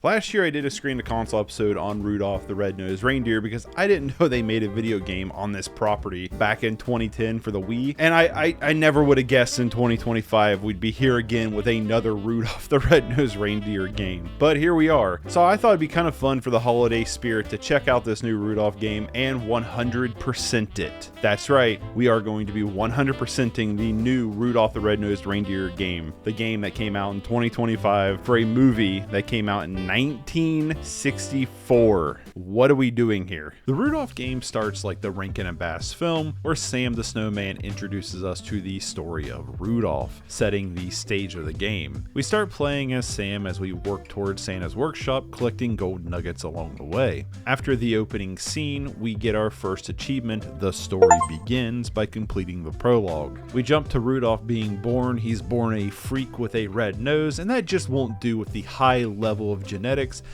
Last year I did a screen to console episode on Rudolph the Red-Nosed Reindeer because I didn't know they made a video game on this property back in 2010 for the Wii, and I never would have guessed in 2025 we'd be here again with another Rudolph the Red-Nosed Reindeer game. But here we are. So I thought it'd be kind of fun for the holiday spirit to check out this new Rudolph game and 100% it. That's right, we are going to be 100%ing the new Rudolph the Red-Nosed Reindeer game, the game that came out in 2025 for a movie that came out in 1964. What are we doing here? The Rudolph game starts like the Rankin and Bass film, where Sam the Snowman introduces us to the story of Rudolph, setting the stage of the game. We start playing as Sam as we work towards Santa's workshop, collecting gold nuggets along the way. After the opening scene, we get our first achievement, The Story Begins, by completing the prologue. We jump to Rudolph being born. He's born a freak with a red nose, and that just won't do with the high level of genetics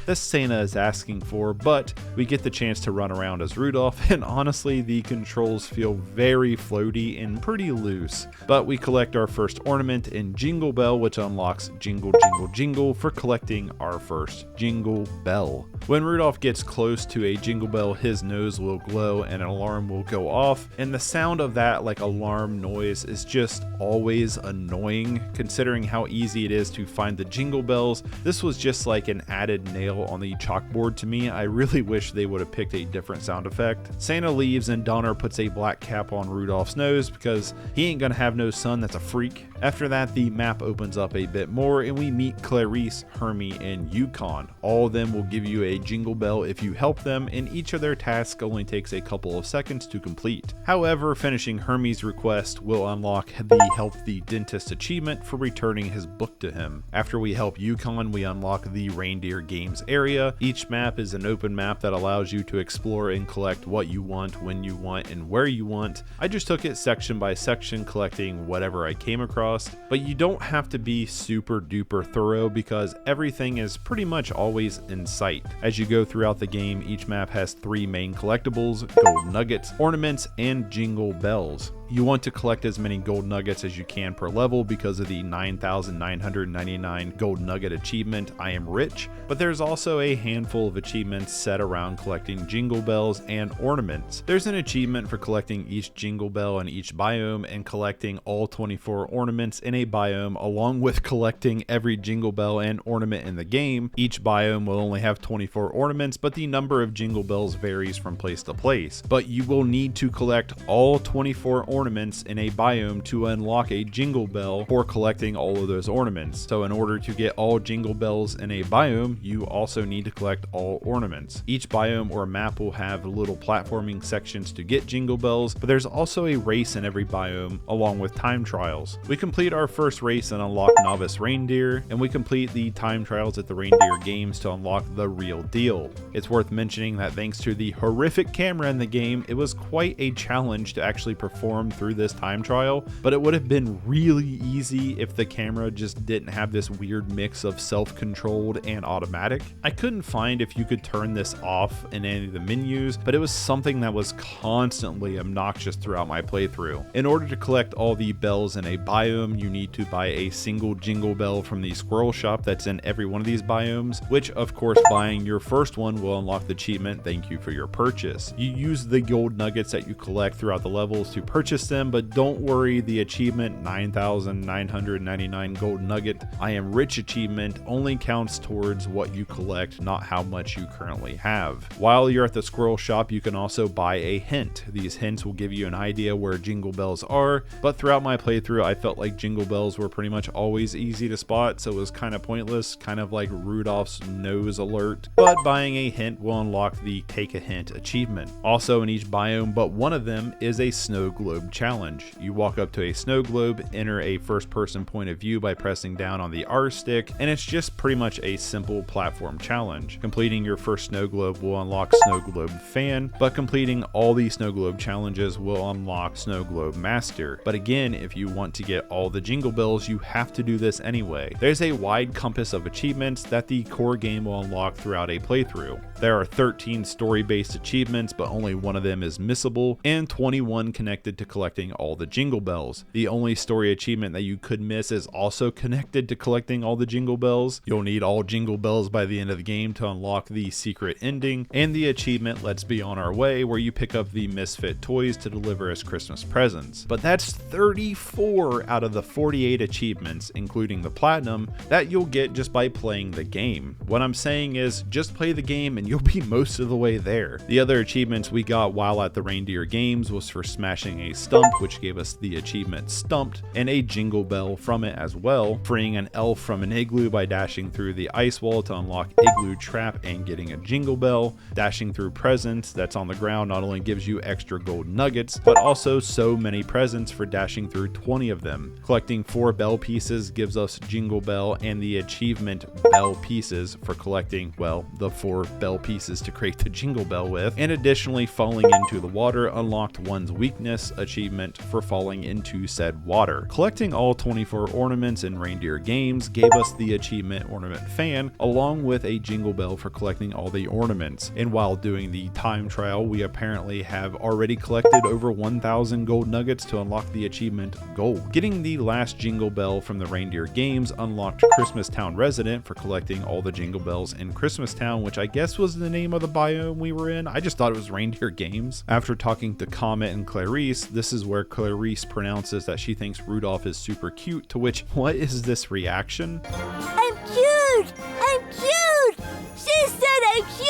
that Santa is asking for, but we get the chance to run around as Rudolph, and honestly the controls feel very floaty and pretty loose. But we collect our first ornament in Jingle Bell, which unlocks Jingle Jingle Jingle for collecting our first Jingle Bell. When Rudolph gets close to a Jingle Bell, his nose will glow and an alarm will go off, and the sound of that like alarm noise is just always annoying considering how easy it is to find the Jingle Bells. This was just like an added nail on the chalkboard to me. I really wish they would have picked a different sound effect. Santa leaves and Donner puts a black cap on Rudolph's nose because he ain't gonna have no son that's a freak. After that, the map opens up a bit more and we meet Clarice, Hermey, and Yukon. All of them will give you a Jingle Bell if you help them, and each of their tasks only takes a couple of seconds to complete. However, finishing Hermey's request will unlock the Help the Dentist achievement for returning his book to him. After we help Yukon, we unlock the Reindeer Games area. Each map is an open map that allows you to explore and collect what you want, when you want, and where you want. I just took it section by section, collecting whatever I came across, but you don't have to be super duper thorough because everything is pretty much always in sight. As you go throughout the game, each map has 3 main collectibles: gold nuggets, ornaments, and jingle bells. You want to collect as many gold nuggets as you can per level because of the 9,999 gold nugget achievement, I Am Rich, but there's also a handful of achievements set around collecting jingle bells and ornaments. There's an achievement for collecting each jingle bell in each biome and collecting all 24 ornaments in a biome, along with collecting every jingle bell and ornament in the game. Each biome will only have 24 ornaments, but the number of jingle bells varies from place to place. But you will need to collect all 24 ornaments in a biome to unlock a jingle bell for collecting all of those ornaments. So in order to get all jingle bells in a biome, you also need to collect all ornaments. Each biome or map will have little platforming sections to get jingle bells, but there's also a race in every biome along with time trials. We complete our first race and unlock Novice Reindeer, and we complete the time trials at the Reindeer Games to unlock the Real Deal. It's worth mentioning that thanks to the horrific camera in the game, it was quite a challenge to actually perform through this time trial, but it would have been really easy if the camera just didn't have this weird mix of self-controlled and automatic. I couldn't find if you could turn this off in any of the menus, but it was something that was constantly obnoxious throughout my playthrough. In order to collect all the bells in a biome, you need to buy a single jingle bell from the squirrel shop that's in every one of these biomes, which of course buying your first one will unlock the achievement, "Thank you for your purchase." You use the gold nuggets that you collect throughout the levels to purchase them, but don't worry, the achievement 9,999 gold nugget I Am Rich achievement only counts towards what you collect, not how much you currently have. While you're at the squirrel shop, you can also buy a hint. These hints will give you an idea where jingle bells are, but throughout my playthrough I felt like jingle bells were pretty much always easy to spot, so it was kind of pointless, kind of like Rudolph's nose alert. But buying a hint will unlock the Take a Hint achievement. Also in each biome but one of them is a snow globe challenge. You walk up to a snow globe, enter a first person point of view by pressing down on the R stick, and it's just pretty much a simple platform challenge. Completing your first snow globe will unlock Snow Globe Fan, but completing all the snow globe challenges will unlock Snow Globe Master. But again, if you want to get all the jingle bells, you have to do this anyway. There's a wide compass of achievements that the core game will unlock throughout a playthrough. There are 13 story-based achievements, but only one of them is missable, and 21 connected to collecting all the jingle bells. The only story achievement that you could miss is also connected to collecting all the jingle bells. You'll need all jingle bells by the end of the game to unlock the secret ending, and the achievement Let's Be On Our Way, where you pick up the misfit toys to deliver as Christmas presents. But that's 34 out of the 48 achievements, including the platinum, that you'll get just by playing the game. What I'm saying is, just play the game and you'll be most of the way there. The other achievements we got while at the Reindeer Games was for smashing a stump, which gave us the achievement Stumped, and a jingle bell from it as well, freeing an elf from an igloo by dashing through the ice wall to unlock Igloo Trap and getting a jingle bell. Dashing through presents that's on the ground not only gives you extra gold nuggets, but also so many presents for dashing through 20 of them. Collecting 4 bell pieces gives us jingle bell and the achievement bell pieces for collecting, well, the 4 bell pieces to create the jingle bell with. And additionally, falling into the water unlocked one's weakness achievement for falling into said water. Collecting all 24 ornaments in Reindeer Games gave us the achievement Ornament Fan, along with a jingle bell for collecting all the ornaments. And while doing the time trial, we apparently have already collected over 1,000 gold nuggets to unlock the achievement Gold. Getting the last jingle bell from the Reindeer Games unlocked Christmas Town Resident for collecting all the jingle bells in Christmas Town, which I guess was the name of the biome we were in. I just thought it was Reindeer Games. After talking to Comet and Clarice, this is where Clarice pronounces that she thinks Rudolph is super cute, to which, what is this reaction? I'm cute! I'm cute! She said I'm cute!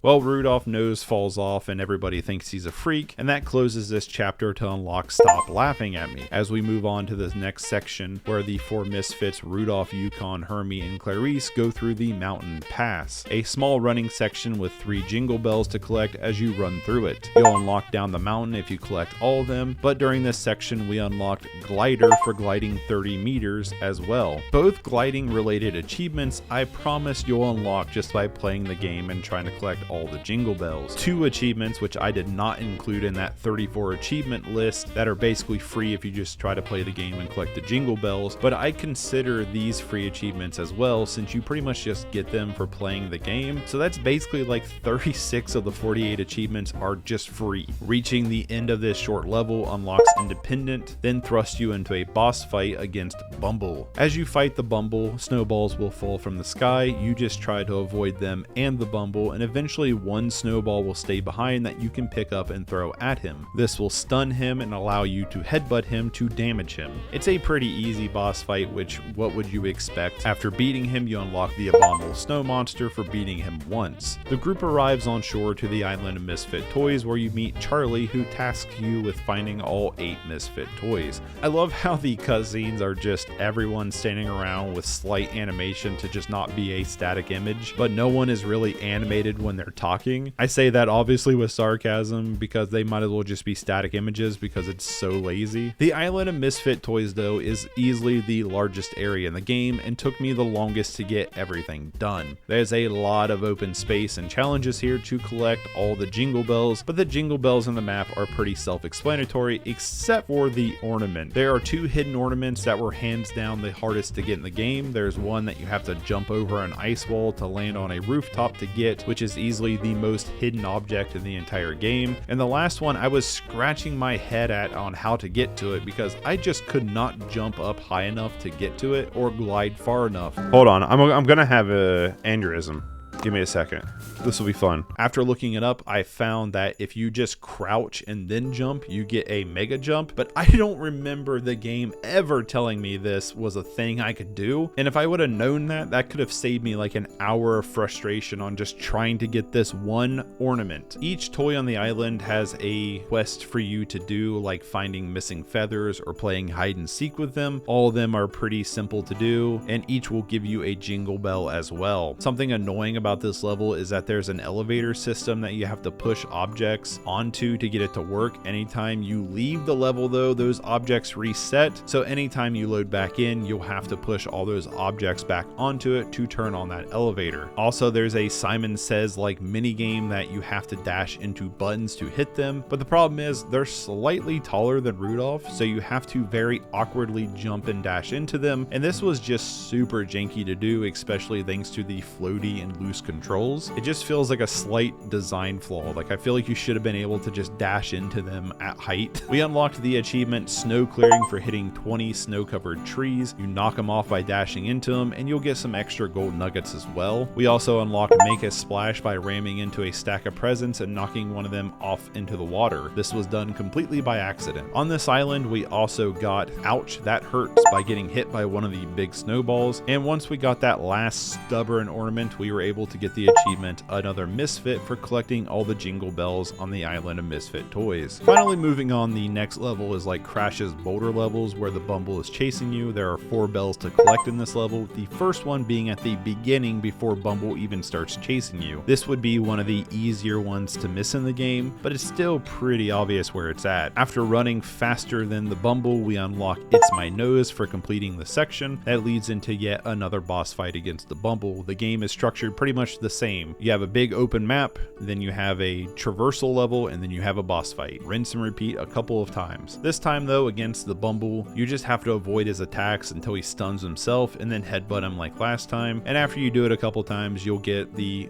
Well, Rudolph's nose falls off and everybody thinks he's a freak, and that closes this chapter to unlock Stop Laughing at Me. As we move on to the next section, where the 4 misfits Rudolph, Yukon, Hermey, and Clarice go through the mountain pass, a small running section with 3 jingle bells to collect as you run through it. You'll unlock down the mountain if you collect all of them, but during this section we unlocked Glider for gliding 30 meters as well. Both gliding related achievements I promise you'll unlock just by playing the game and trying to collect all the jingle bells. 2 achievements which I did not include in that 34 achievement list that are basically free if you just try to play the game and collect the jingle bells, but I consider these free achievements as well since you pretty much just get them for playing the game. So that's basically like 36 of the 48 achievements are just free. Reaching the end of this short level unlocks Independent, then thrusts you into a boss fight against Bumble. As you fight the Bumble, snowballs will fall from the sky. You just try to avoid them and the Bumble, and eventually one snowball will stay behind that you can pick up and throw at him. This will stun him and allow you to headbutt him to damage him. It's a pretty easy boss fight, which what would you expect? After beating him, you unlock the Abominable Snow Monster for beating him once. The group arrives on shore to the island of misfit toys, where you meet Charlie, who tasks you with finding all 8 misfit toys. I love how the cutscenes are just everyone standing around with slight animation to just not be a static image, but no one is really animated when they're talking. I say that obviously with sarcasm because they might as well just be static images because it's so lazy. The island of misfit toys though is easily the largest area in the game and took me the longest to get everything done. There's a lot of open space and challenges here to collect all the jingle bells, but the jingle bells in the map are pretty self-explanatory except for the ornament. There are 2 hidden ornaments that were hands down the hardest to get in the game. There's one that you have to jump over an ice wall to land on a rooftop to get, which is easily the most hidden object in the entire game. And the last one I was scratching my head at on how to get to it because I just could not jump up high enough to get to it or glide far enough. Hold on, I'm gonna have a aneurysm. Give me a second. This will be fun. After looking it up, I found that if you just crouch and then jump, you get a mega jump, but I don't remember the game ever telling me this was a thing I could do. And if I would have known that, that could have saved me like an hour of frustration on just trying to get this one ornament. Each toy on the island has a quest for you to do, like finding missing feathers or playing hide and seek with them. All of them are pretty simple to do, and each will give you a jingle bell as well. Something annoying about this level is that there's an elevator system that you have to push objects onto to get it to work. Anytime you leave the level though, those objects reset, so anytime you load back in, you'll have to push all those objects back onto it to turn on that elevator. Also, there's a Simon Says like mini game that you have to dash into buttons to hit them, but the problem is they're slightly taller than Rudolph, so you have to very awkwardly jump and dash into them, and this was just super janky to do, especially thanks to the floaty and loose Xbox controls. It just feels like a slight design flaw. Like I feel like you should have been able to just dash into them at height. We unlocked the achievement Snow Clearing for hitting 20 snow-covered trees. You knock them off by dashing into them, and you'll get some extra gold nuggets as well. We also unlocked Make a Splash by ramming into a stack of presents and knocking one of them off into the water. This was done completely by accident. On this island, we also got Ouch That Hurts by getting hit by one of the big snowballs, and once we got that last stubborn ornament, we were able to get the achievement Another Misfit for collecting all the jingle bells on the island of Misfit toys. Finally, moving on, the next level is like Crash's boulder levels where the Bumble is chasing you. There are 4 bells to collect in this level, the first one being at the beginning before Bumble even starts chasing you. This would be one of the easier ones to miss in the game, but it's still pretty obvious where it's at. After running faster than the Bumble, we unlock It's My Nose for completing the section. That leads into yet another boss fight against the Bumble. The game is structured pretty much the same. You have a big open map, then you have a traversal level, and then you have a boss fight. Rinse and repeat a couple of times. This time though, against the Bumble, you just have to avoid his attacks until he stuns himself and then headbutt him like last time. And after you do it a couple times, you'll get the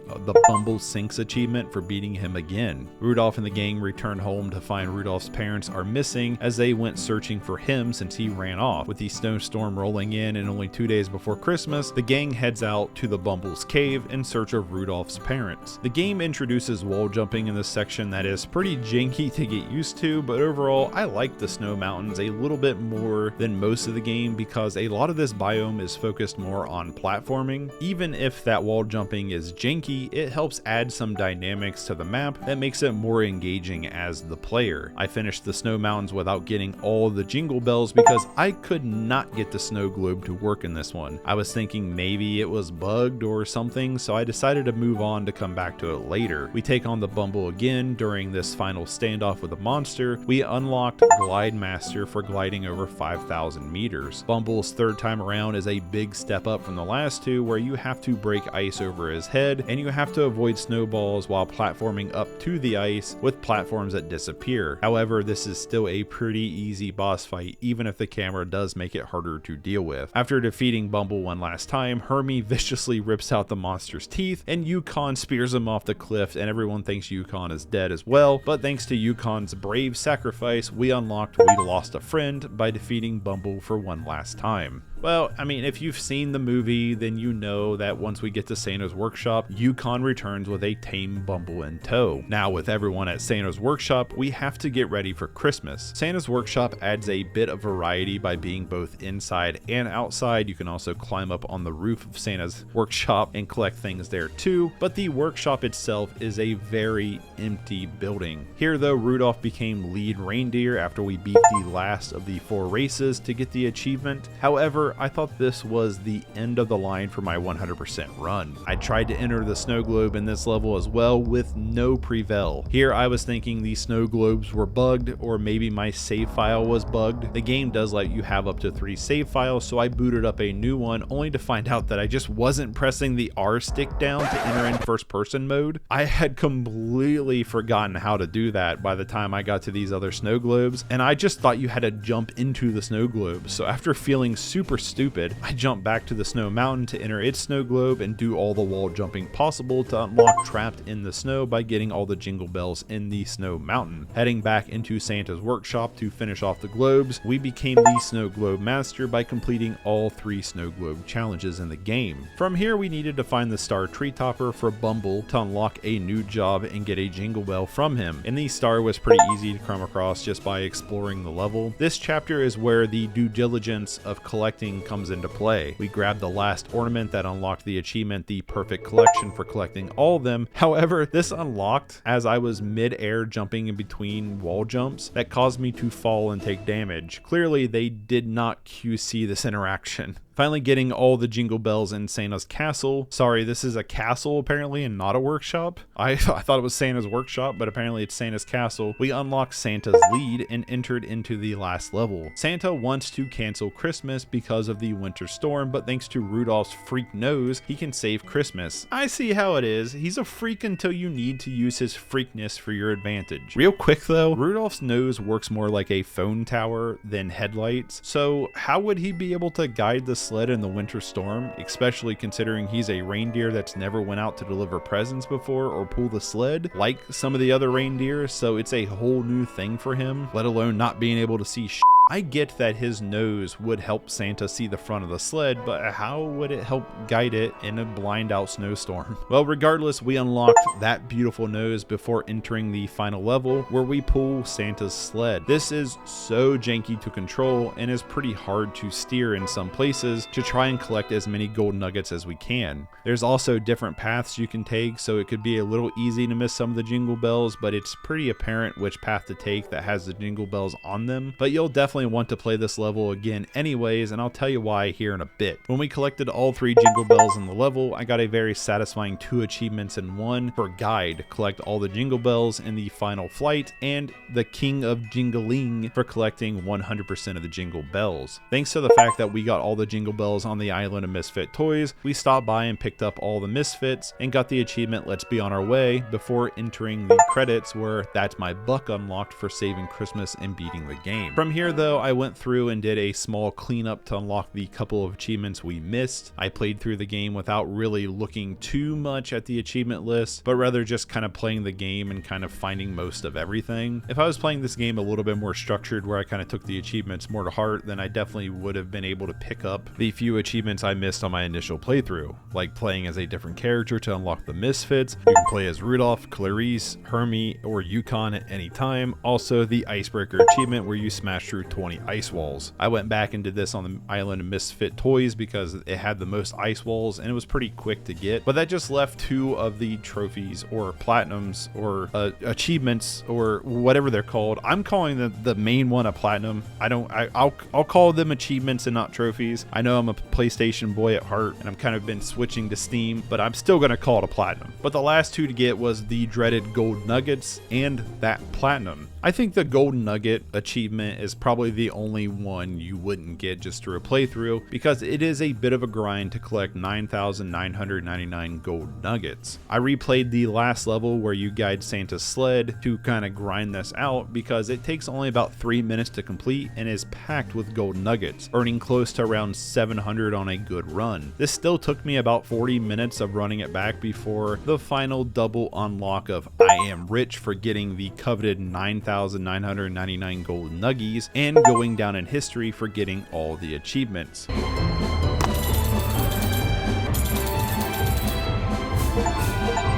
Bumble Sinks achievement for beating him again. Rudolph and the gang return home to find Rudolph's parents are missing as they went searching for him since he ran off. With the snowstorm rolling in and only 2 days before Christmas, the gang heads out to the Bumble's cave in search of Rudolph's parents. The game introduces wall jumping in this section that is pretty janky to get used to, but overall I like the snow mountains a little bit more than most of the game because a lot of this biome is focused more on platforming. Even if that wall jumping is janky, it helps add some dynamics to the map that makes it more engaging as the player. I finished the snow mountains without getting all the jingle bells because I could not get the snow globe to work in this one. I was thinking maybe it was bugged or something, so I decided to move on to come back to it later. We take on the Bumble again during this final standoff with the monster. We unlocked Glide Master for gliding over 5,000 meters. Bumble's third time around is a big step up from the last two, where you have to break ice over his head and you have to avoid snowballs while platforming up to the ice with platforms that disappear. However, this is still a pretty easy boss fight, even if the camera does make it harder to deal with. After defeating Bumble one last time, Hermey viciously rips out the monster's teeth and Yukon spears him off the cliff, and everyone thinks Yukon is dead as well, but thanks to Yukon's brave sacrifice, we unlocked We Lost a Friend by defeating Bumble for one last time. Well, I mean, if you've seen the movie, then you know that once we get to Santa's workshop, Yukon returns with a tame Bumble in tow. Now, with everyone at Santa's workshop, we have to get ready for Christmas. Santa's workshop adds a bit of variety by being both inside and outside. You can also climb up on the roof of Santa's workshop and collect things there too, but the workshop itself is a very empty building. Here though, Rudolph became lead reindeer after we beat the last of the 4 races to get the achievement. However, I thought this was the end of the line for my 100% run. I tried to enter the snow globe in this level as well with no prevail. Here I was thinking the snow globes were bugged, or maybe my save file was bugged. The game does let you have up to 3 save files, so I booted up a new one only to find out that I just wasn't pressing the R stick down to enter in first person mode. I had completely forgotten how to do that by the time I got to these other snow globes, and I just thought you had to jump into the snow globe. So after feeling super stupid, I jumped back to the snow mountain to enter its snow globe and do all the wall jumping possible to unlock Trapped in the Snow by getting all the jingle bells in the snow mountain. Heading back into Santa's workshop to finish off the globes, we became the snow globe master by completing all 3 snow globe challenges in the game. From here, we needed to find the star tree topper for Bumble to unlock a new job and get a jingle bell from him, and the star was pretty easy to come across just by exploring the level. This chapter is where the due diligence of collecting comes into play. We grabbed the last ornament that unlocked the achievement, the perfect collection, for collecting all of them. However, this unlocked as I was mid-air jumping in between wall jumps that caused me to fall and take damage. Clearly, they did not QC this interaction. Finally getting all the jingle bells in Santa's castle. Sorry, this is a castle apparently and not a workshop. I thought it was Santa's workshop, but apparently it's Santa's castle. We unlocked Santa's lead and entered into the last level. Santa wants to cancel Christmas because of the winter storm, but thanks to Rudolph's freak nose, he can save Christmas. I see how it is. He's a freak until you need to use his freakness for your advantage. Real quick though, Rudolph's nose works more like a phone tower than headlights, so how would he be able to guide the sled in the winter storm, especially considering he's a reindeer that's never went out to deliver presents before or pull the sled like some of the other reindeer, so it's a whole new thing for him, let alone not being able to see shit. I get that his nose would help Santa see the front of the sled, but how would it help guide it in a blind out snowstorm? Well, regardless, we unlocked that beautiful nose before entering the final level where we pull Santa's sled. This is so janky to control and is pretty hard to steer in some places to try and collect as many gold nuggets as we can. There's also different paths you can take, so it could be a little easy to miss some of the jingle bells, but it's pretty apparent which path to take that has the jingle bells on them. But you'll definitely want to play this level again anyways, and I'll tell you why here in a bit. When we collected all 3 jingle bells in the level, I got a very satisfying 2 achievements in one for guide, collect all the jingle bells in the final flight, and the King of Jingling for collecting 100% of the jingle bells. Thanks to the fact that we got all the jingle bells on the island of misfit toys, we stopped by and picked up all the misfits and got the achievement Let's Be On Our Way before entering the credits where that's my buck unlocked for saving Christmas and beating the game. From here though, I went through and did a small cleanup to unlock the couple of achievements we missed. I played through the game without really looking too much at the achievement list, but rather just kind of playing the game and kind of finding most of everything. If I was playing this game a little bit more structured where I kind of took the achievements more to heart, then I definitely would have been able to pick up the few achievements I missed on my initial playthrough, like playing as a different character to unlock the misfits. You can play as Rudolph, Clarice, Hermey, or Yukon at any time. Also the icebreaker achievement where you smash through 20 ice walls. I went back and did this on the island of misfit toys because it had the most ice walls and it was pretty quick to get, but that just left 2 of the trophies or platinums or achievements or whatever they're called. I'm calling the main one a platinum. I'll call them achievements and not trophies. I know I'm a PlayStation boy at heart and I'm kind of been switching to Steam, but I'm still gonna call it a platinum. But the last 2 to get was the dreaded gold nuggets and that platinum. I think the golden nugget achievement is probably the only one you wouldn't get just through a playthrough because it is a bit of a grind to collect 9,999 gold nuggets. I replayed the last level where you guide Santa's sled to kind of grind this out because it takes only about 3 minutes to complete and is packed with gold nuggets, earning close to around 700 on a good run. This still took me about 40 minutes of running it back before the final double unlock of I am rich for getting the coveted 9,999 gold nuggies and going down in history for getting all the achievements.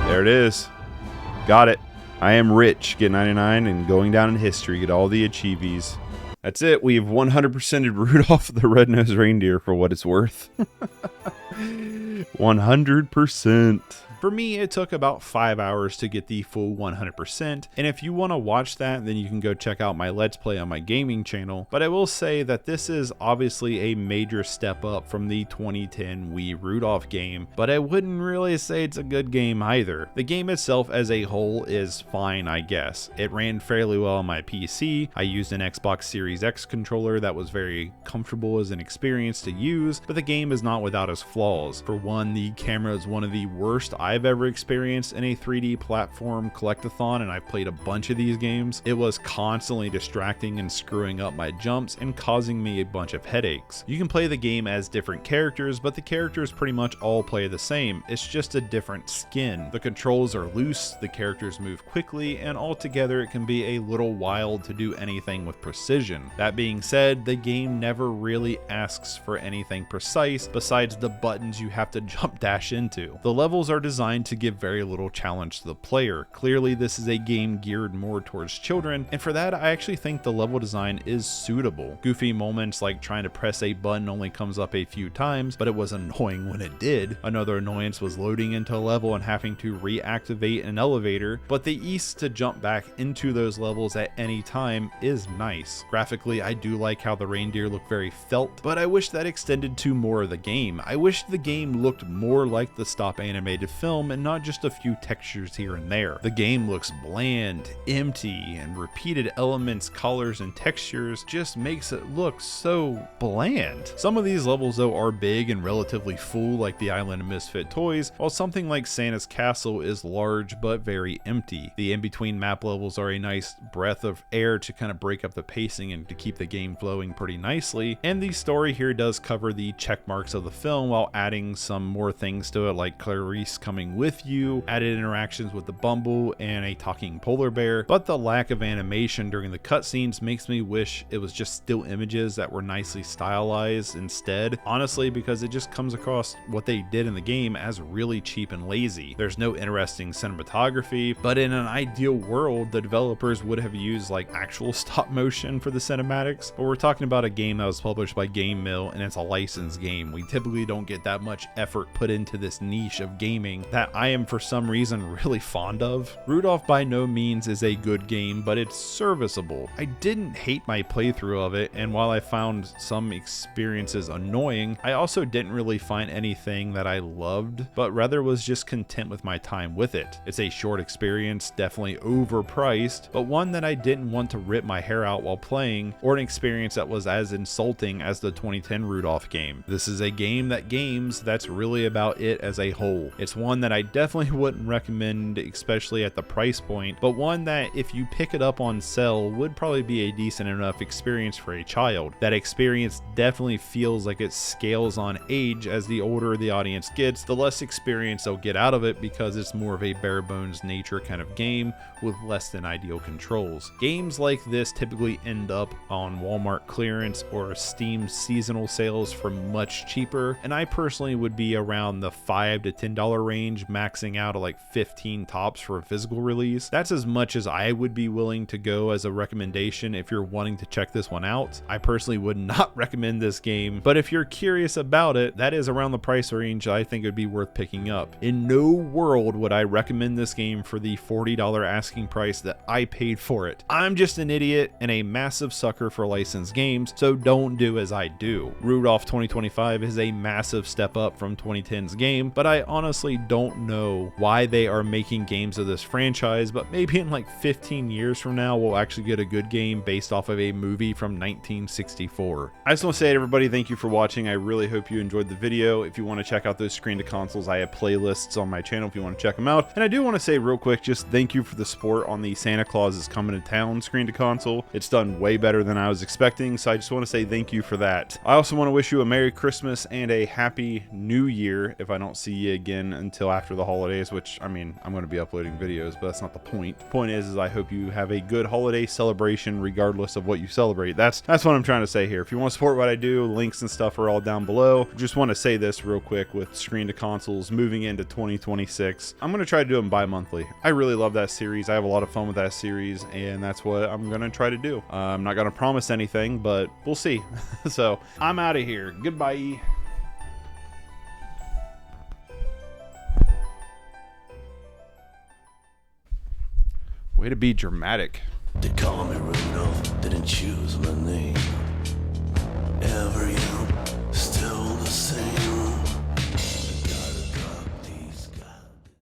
There it is. Got it. I am rich, get 99, and going down in history, get all the achievies. That's it. We've 100%ed Rudolph the Red-Nosed Reindeer for what it's worth. 100%. For me, it took about 5 hours to get the full 100%, and if you want to watch that, then you can go check out my Let's Play on my gaming channel, but I will say that this is obviously a major step up from the 2010 Wii Rudolph game, but I wouldn't really say it's a good game either. The game itself as a whole is fine, I guess. It ran fairly well on my PC. I used an Xbox Series X controller that was very comfortable as an experience to use, but the game is not without its flaws. For one, the camera is one of the worst I've ever experienced in a 3D platform collectathon, and I've played a bunch of these games. It was constantly distracting and screwing up my jumps and causing me a bunch of headaches. You can play the game as different characters, but the characters pretty much all play the same. It's just a different skin. The controls are loose, the characters move quickly, and altogether it can be a little wild to do anything with precision. That being said, the game never really asks for anything precise besides the buttons you have to jump dash into. The levels are designed to give very little challenge to the player. Clearly this is a game geared more towards children, and for that I actually think the level design is suitable. Goofy moments like trying to press a button only comes up a few times, but it was annoying when it did. Another annoyance was loading into a level and having to reactivate an elevator, but the ease to jump back into those levels at any time is nice. Graphically, I do like how the reindeer look very felt, but I wish that extended to more of the game. I wish the game looked more like the stop animated film film and not just a few textures here and there. The game looks bland, empty, and repeated elements, colors, and textures just makes it look so bland. Some of these levels though are big and relatively full, like the island of misfit toys, while something like Santa's castle is large but very empty. The in-between map levels are a nice breath of air to kind of break up the pacing and to keep the game flowing pretty nicely, and the story here does cover the check marks of the film while adding some more things to it, like Clarice coming with you, added interactions with the Bumble, and a talking polar bear. But the lack of animation during the cutscenes makes me wish it was just still images that were nicely stylized instead, honestly, because it just comes across what they did in the game as really cheap and lazy. There's no interesting cinematography, but in an ideal world the developers would have used like actual stop motion for the cinematics, but we're talking about a game that was published by GameMill and it's a licensed game. We typically don't get that much effort put into this niche of gaming that I am for some reason really fond of. Rudolph by no means is a good game, but it's serviceable. I didn't hate my playthrough of it, and while I found some experiences annoying, I also didn't really find anything that I loved, but rather was just content with my time with it. It's a short experience, definitely overpriced, but one that I didn't want to rip my hair out while playing, or an experience that was as insulting as the 2010 Rudolph game. This is a game that's really about it as a whole. It's one that I definitely wouldn't recommend, especially at the price point, but one that if you pick it up on sale would probably be a decent enough experience for a child. That experience definitely feels like it scales on age. As the older the audience gets, the less experience they'll get out of it because it's more of a bare bones nature kind of game with less than ideal controls. Games like this typically end up on Walmart clearance or Steam seasonal sales for much cheaper, and I personally would be around the $5 to $10 range, maxing out at like 15 tops for a physical release. That's as much as I would be willing to go as a recommendation if you're wanting to check this one out. I personally would not recommend this game, but if you're curious about it, that is around the price range I think it would be worth picking up. In no world would I recommend this game for the $40 asking price that I paid for it. I'm just an idiot and a massive sucker for licensed games, so don't do as I do. Rudolph 2025 is a massive step up from 2010's game, but I honestly don't know why they are making games of this franchise, but maybe in like 15 years from now we'll actually get a good game based off of a movie from 1964. I just want to say to everybody, thank you for watching. I really hope you enjoyed the video. If you want to check out those screen to consoles, I have playlists on my channel if you want to check them out. And I do want to say real quick, just thank you for the support on the Santa Claus is Coming to Town screen to console. It's done way better than I was expecting, so I just want to say thank you for that. I also want to wish you a Merry Christmas and a Happy New Year if I don't see you again until after the holidays, which, I mean, I'm going to be uploading videos, but that's not the point. The point is I hope you have a good holiday celebration regardless of what you celebrate. That's what I'm trying to say here. If you want to support what I do, links and stuff are all down below. Just want to say this real quick with screen to consoles moving into 2026. I'm going to try to do them bi-monthly. I really love that series. I have a lot of fun with that series, and that's what I'm going to try to do. I'm not going to promise anything, but we'll see. So I'm out of here. Goodbye. Way to be dramatic. They call me Rudolph, didn't choose my name. Every